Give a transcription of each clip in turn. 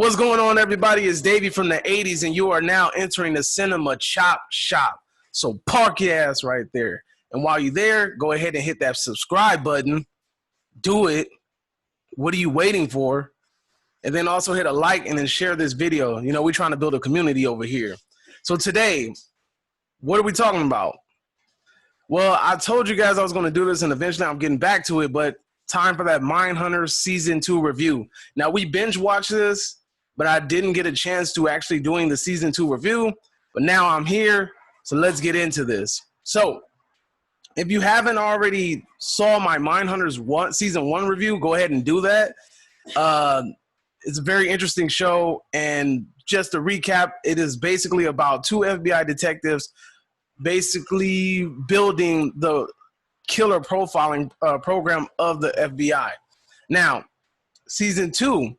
What's going on, everybody? It's Davey from the 80s, and you are now entering the Cinema Chop Shop. So park your ass right there. And while you're there, go ahead and hit that subscribe button. Do it. What are you waiting for? And then also hit a like and then share this video. You know, we're trying to build a community over here. So today, what are we talking about? Well, I told you guys I was going to do this, and eventually I'm getting back to it, but time for that Mindhunters Season 2 review. Now, we binge watched this, but I didn't get a chance to actually doing the Season 2 review, but now I'm here, so let's get into this. So, if you haven't already saw my Mindhunters Season 1 review, go ahead and do that. It's a very interesting show, and just to recap, it is basically about two FBI detectives basically building the killer profiling program of the FBI. Now, Season 2,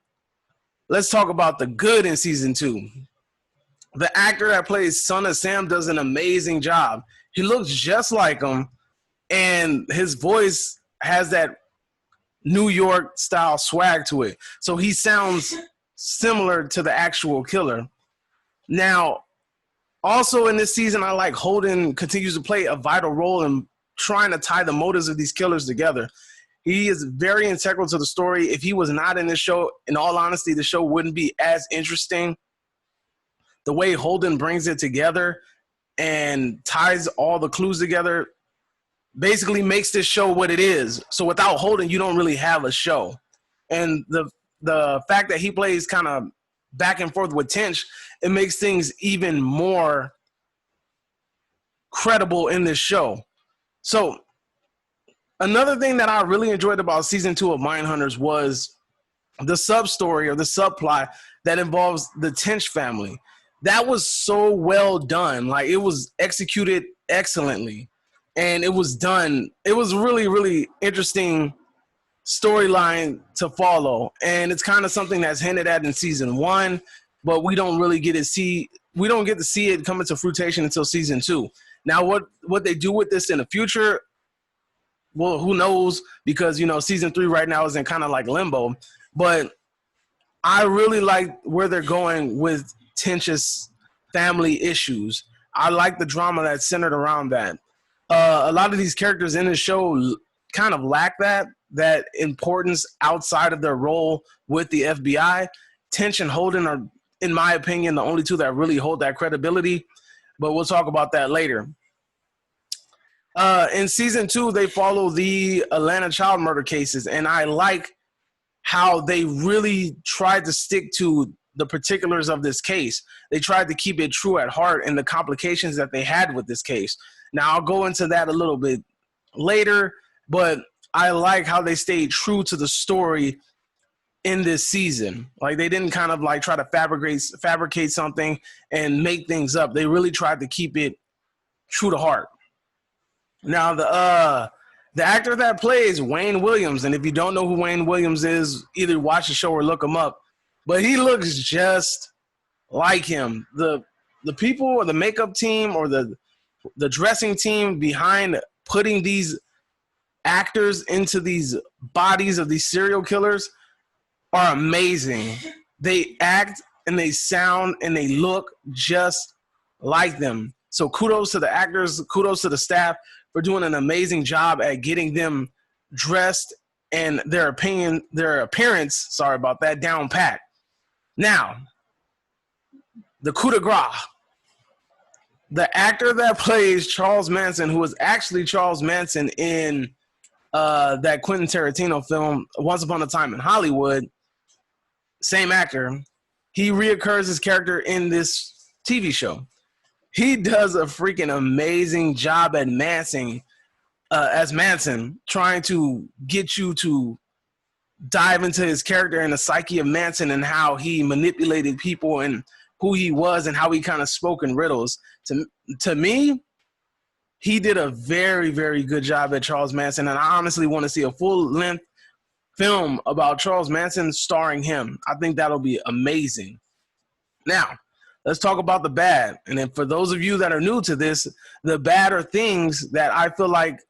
let's talk about the good in Season 2. The actor that plays Son of Sam does an amazing job. He looks just like him, and his voice has that New York style swag to it. So he sounds similar to the actual killer. Now, also in this season, I like Holden continues to play a vital role in trying to tie the motives of these killers together. He is very integral to the story. If he was not in this show, in all honesty, the show wouldn't be as interesting. The way Holden brings it together and ties all the clues together basically makes this show what it is. So without Holden, you don't really have a show. And the fact that he plays kind of back and forth with Tench, it makes things even more credible in this show. So another thing that I really enjoyed about Season 2 of Mindhunters was the sub-story or the subplot that involves the Tench family. That was so well done. Like, it was executed excellently. And it was done. It was really, really interesting storyline to follow. And it's kind of something that's hinted at in Season 1, but we don't really get to see it come into fruition until Season 2. Now, what they do with this in the future, well, who knows? Because, you know, Season 3 right now is in kind of like limbo. But I really like where they're going with Tench's family issues. I like the drama that's centered around that. A lot of these characters in the show kind of lack that importance outside of their role with the FBI. Tench and Holden are, in my opinion, the only two that really hold that credibility, but we'll talk about that later. In Season 2, they follow the Atlanta child murder cases, and I like how they really tried to stick to the particulars of this case. They tried to keep it true at heart and the complications that they had with this case. Now, I'll go into that a little bit later, but I like how they stayed true to the story in this season. Like, they didn't kind of like try to fabricate something and make things up. They really tried to keep it true to heart. Now, the actor that plays Wayne Williams, and if you don't know who Wayne Williams is, either watch the show or look him up, but he looks just like him. The people or the makeup team or the dressing team behind putting these actors into these bodies of these serial killers are amazing. They act and they sound and they look just like them. So kudos to the actors, kudos to the staff for doing an amazing job at getting them dressed and their appearance, sorry about that, down pat. Now, the coup de grace. The actor that plays Charles Manson, who was actually Charles Manson in that Quentin Tarantino film, Once Upon a Time in Hollywood, same actor, he reoccurs his character in this TV show. He does a freaking amazing job at as Manson, trying to get you to dive into his character and the psyche of Manson and how he manipulated people and who he was and how he kind of spoke in riddles. To me, he did a very, very good job at Charles Manson, and I honestly want to see a full-length film about Charles Manson starring him. I think that'll be amazing. Now, let's talk about the bad. And then for those of you that are new to this, the bad are things that I feel like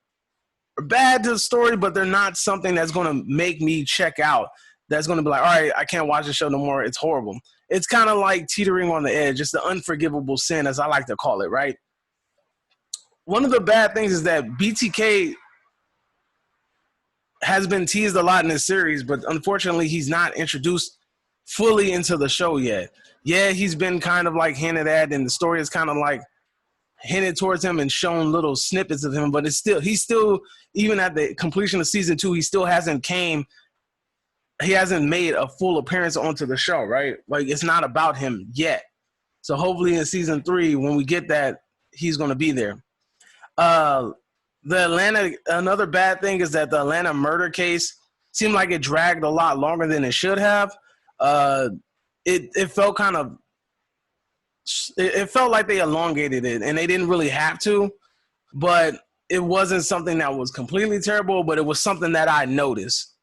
are bad to the story, but they're not something that's going to make me check out. that's going to be like, all right, I can't watch the show no more. It's horrible. It's kind of like teetering on the edge. It's the unforgivable sin, as I like to call it, right? One of the bad things is that BTK has been teased a lot in this series, but unfortunately he's not introduced fully into the show yet. Yeah, he's been kind of like hinted at, and the story is kind of like hinted towards him and shown little snippets of him, but he's still, even at the completion of season 2, he hasn't made a full appearance onto the show, right? Like, it's not about him yet. So hopefully in season 3, when we get that, he's going to be there. Another bad thing is that the Atlanta murder case seemed like it dragged a lot longer than it should have. It felt it felt like they elongated it, and they didn't really have to, but it wasn't something that was completely terrible, but it was something that I noticed.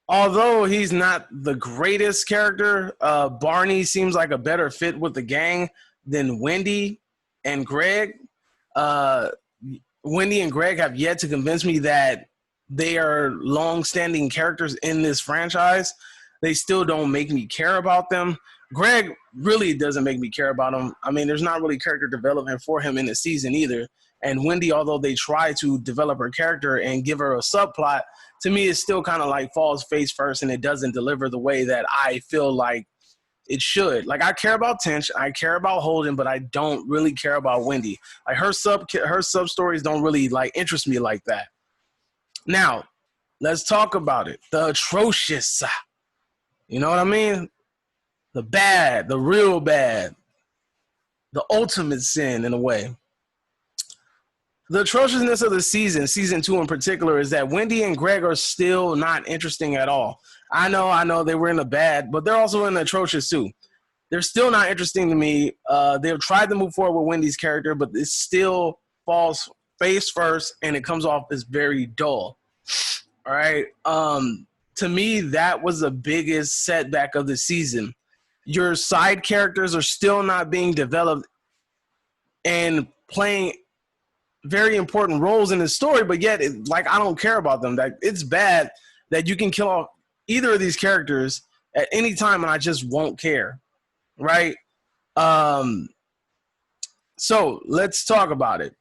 Although he's not the greatest character, Barney seems like a better fit with the gang than Wendy and Greg. Wendy and Greg have yet to convince me that they are long-standing characters in this franchise. They still don't make me care about them. Greg really doesn't make me care about him. I mean, there's not really character development for him in the season either. And Wendy, although they try to develop her character and give her a subplot, to me it still kind of like falls face first, and it doesn't deliver the way that I feel like it should. Like, I care about Tench, I care about Holden, but I don't really care about Wendy. Like, her sub stories don't really like interest me like that. Now, let's talk about it. The atrocious. You know what I mean? The bad, the real bad, the ultimate sin in a way. The atrociousness of the season 2 in particular, is that Wendy and Greg are still not interesting at all. I know they were in the bad, but they're also in the atrocious too. They're still not interesting to me. They've tried to move forward with Wendy's character, but it still falls face first, and it comes off as very dull. All right. To me, that was the biggest setback of the season. Your side characters are still not being developed and playing very important roles in the story, but yet, I don't care about them. That it's bad that you can kill off either of these characters at any time, and I just won't care, right? So let's talk about it.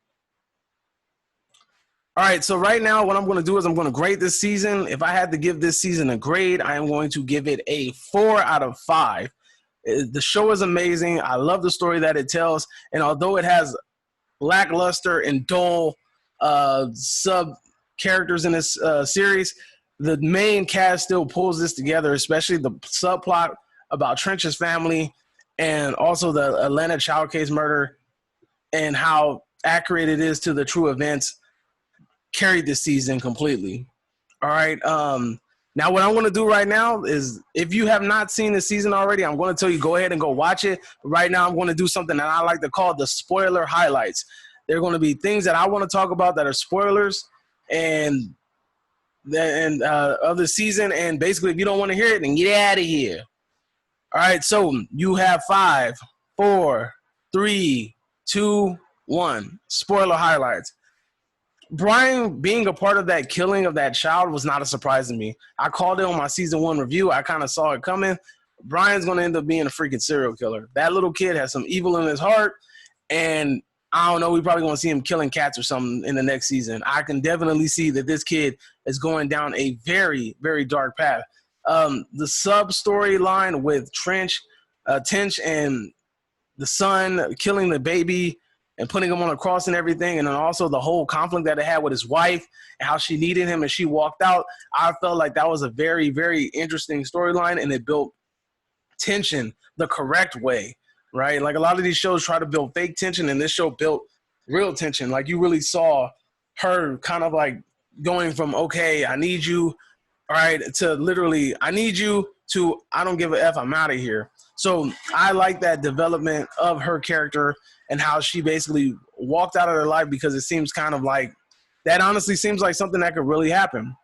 All right, so right now what I'm going to do is I'm going to grade this season. If I had to give this season a grade, I am going to give it a 4 out of 5. The show is amazing. I love the story that it tells, and although it has lackluster and dull sub characters in this series, the main cast still pulls this together, especially the subplot about Trench's family and also the Atlanta child case murder and how accurate it is to the true events carried this season completely. All right. Now what I want to do right now is, if you have not seen the season already, I'm going to tell you, go ahead and go watch it. Right now I'm going to do something that I like to call the spoiler highlights. They're going to be things that I want to talk about that are spoilers and of the season. And basically, if you don't want to hear it, then get out of here. All right. So you have 5, 4, 3, 2, 1. Spoiler highlights. Brian being a part of that killing of that child was not a surprise to me. I called it on my season 1 review. I kind of saw it coming. Brian's going to end up being a freaking serial killer. That little kid has some evil in his heart, and I don't know, we probably going to see him killing cats or something in the next season. I can definitely see that this kid is going down a very, very dark path. The sub-storyline with Tench and the son killing the baby and putting him on a cross and everything, and then also the whole conflict that it had with his wife and how she needed him and she walked out. I felt like that was a very, very interesting storyline, and it built tension the correct way, right? Like, a lot of these shows try to build fake tension, and this show built real tension. Like, you really saw her kind of like going from, okay, I need you, all right, to literally, I need you, to I don't give a F, I'm out of here. So I like that development of her character and how she basically walked out of her life, because it seems kind of like, that honestly seems like something that could really happen.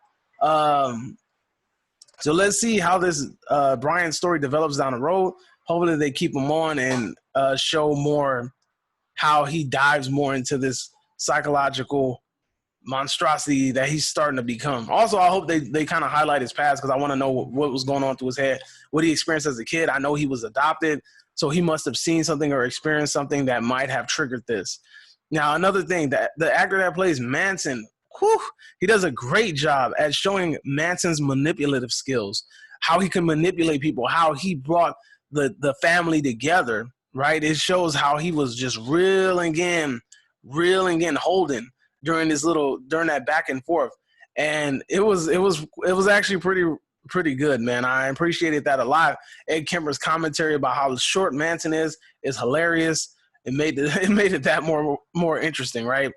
So let's see how this Brian story develops down the road. Hopefully they keep him on and show more how he dives more into this psychological monstrosity that he's starting to become. Also, I hope they kind of highlight his past, because I want to know what was going on through his head, what he experienced as a kid. I know he was adopted, so he must have seen something or experienced something that might have triggered this. Now, another thing, that the actor that plays Manson, he does a great job at showing Manson's manipulative skills, how he can manipulate people, how he brought the family together, right? It shows how he was just reeling in Holden during that back and forth. And it was actually pretty good, man. I appreciated that a lot. Ed Kemper's commentary about how short Manson is hilarious. It made it that more interesting, right?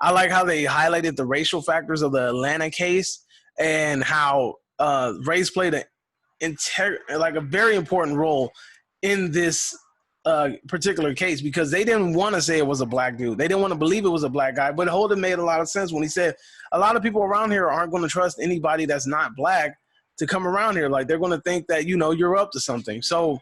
I like how they highlighted the racial factors of the Atlanta case, and how race played a very important role in this particular case, because they didn't want to say it was a black dude. They didn't want to believe it was a black guy. But Holden made a lot of sense when he said a lot of people around here aren't going to trust anybody that's not black to come around here. Like, they're going to think that, you're up to something. So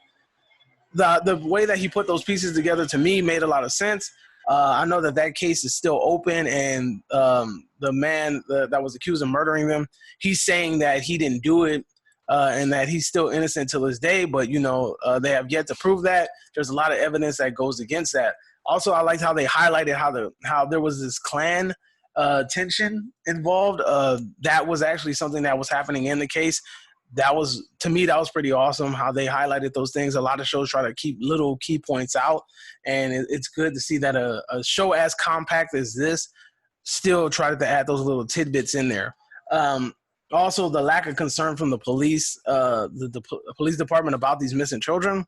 the way that he put those pieces together, to me, made a lot of sense. I know that case is still open, and the man that was accused of murdering them, he's saying that he didn't do it, and that he's still innocent till this day. But, they have yet to prove that. There's a lot of evidence that goes against that. Also, I liked how they highlighted how there was this Klan tension involved. That was actually something that was happening in the case. To me, that was pretty awesome, how they highlighted those things. A lot of shows try to keep little key points out, and it's good to see that a show as compact as this still tried to add those little tidbits in there. Also, the lack of concern from the police, the police department about these missing children.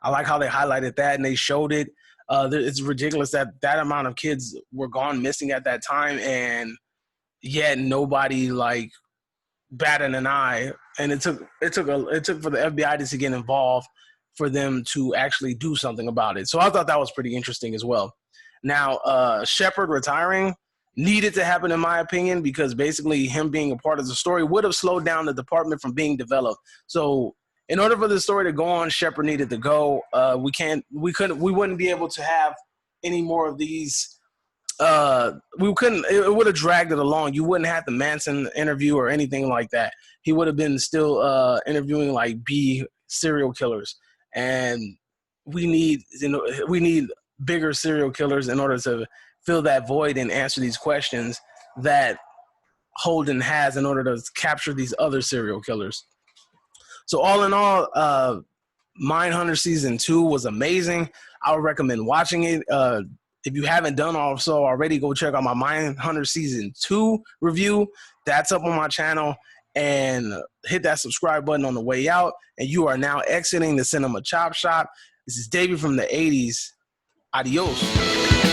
I like how they highlighted that, and they showed it. It's ridiculous that amount of kids were gone missing at that time, and yet nobody batted an eye. And it took for the FBI to get involved for them to actually do something about it. So I thought that was pretty interesting as well. Now, Shepard retiring needed to happen, in my opinion, because basically him being a part of the story would have slowed down the department from being developed. So in order for the story to go on, Shepard needed to go. We wouldn't be able to have any more of these. It would have dragged it along. You wouldn't have the Manson interview or anything like that. He would have been still interviewing B serial killers, and we need bigger serial killers in order to fill that void and answer these questions that Holden has in order to capture these other serial killers. So all in all, Mindhunters Season 2 was amazing. I would recommend watching it. If you haven't done so already, go check out my Mindhunters Season 2 review. That's up on my channel. And hit that subscribe button on the way out. And you are now exiting the Cinema Chop Shop. This is David from the 80s. Adios.